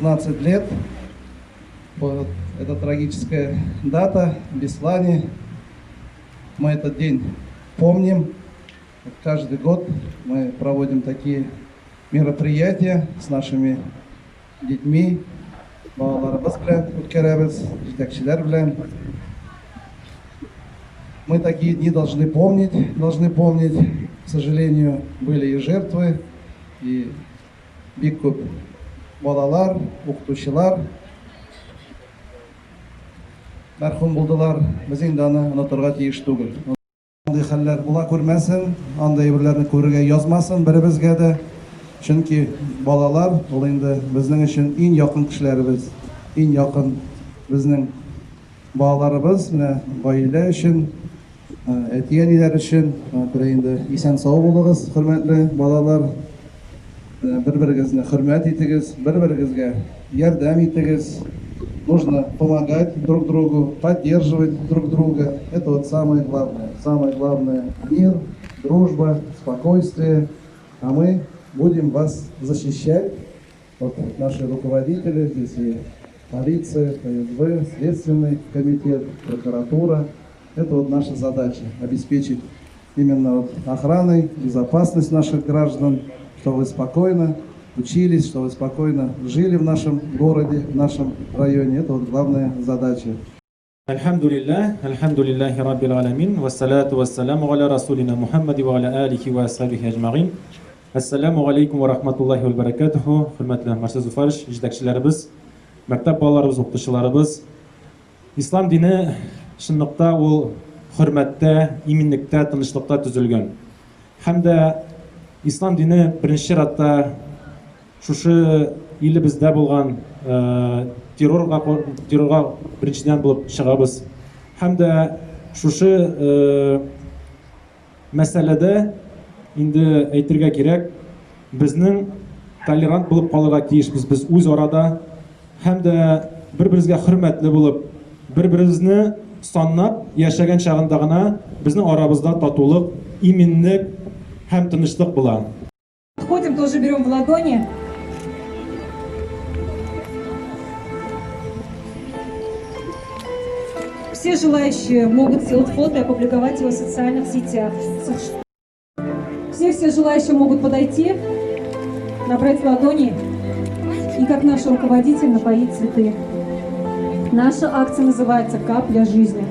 16 лет. Вот эта трагическая дата в Беслане. Мы этот день помним. Каждый год мы проводим такие мероприятия с нашими детьми. Мы такие дни должны помнить. К сожалению, были и жертвы, и бик көп балалар, укытучылар мәрхүм булдылар. Без инде аны онытырга тиеш түгел. Андый хәлләр була күрмәсен, андый әйберләрне күрергә язмасын беребезгә дә. Чөнки балалар ул инде безнең өчен иң якын кешеләребез, иң якын безнең балаларыбыз, менә гаилә өчен, әти-әниләр өчен. Инде исән сау булыгыз, хөрмәтле балалар. Бер-берегезне хөрмәт итегез, бер-берегезгә ярдәм итегез. Нужно помогать друг другу, поддерживать друг друга. Это вот самое главное. Самое главное — мир, дружба, спокойствие. А мы будем вас защищать. Вот наши руководители, здесь и полиция, ФСБ, Следственный комитет, прокуратура. Это вот наша задача — обеспечить именно вот охраной, безопасность наших граждан, чтобы вы спокойно учились, чтобы вы спокойно жили в нашем городе, в нашем районе. Это вот главная задача. Альхамдулиллахи раббил аламин, вассалату вассаламу аля расулина Мухаммади ва аля алихи ва асхабихи аджмаин. Ассаламу алейкум ва рахматуллахи ва баракатуху. Хөрмәтле Марсез Уфариш җитәкчеләребез, мәктәп балаларыбыз, укытучыларыбыз. Ислам дине чынлыкта ул хөрмәттә, иминлектә, тынычлыкта төзелгән. Һәм дә Ислам дине беренче чиратта шушы илебездә булган террорга беренчедән булып чыгабыз. Һәм дә шушы мәсьәләдә инде әйтергә кирәк, безнең толерант булып калырга тиешбез без үз арада. Һәм дә бер-беребезгә хөрмәтле булып, бер-беребезне санап яшәгән чагында гына безнең арабызда татулык, иминлек һәм тынычлык була. Подходим, тоже берем в ладони. Все желающие могут сделать фото и опубликовать его в социальных сетях. Все желающие могут подойти, набрать ладони и, как наш руководитель, напоить цветы. Наша акция называется «Капля жизни».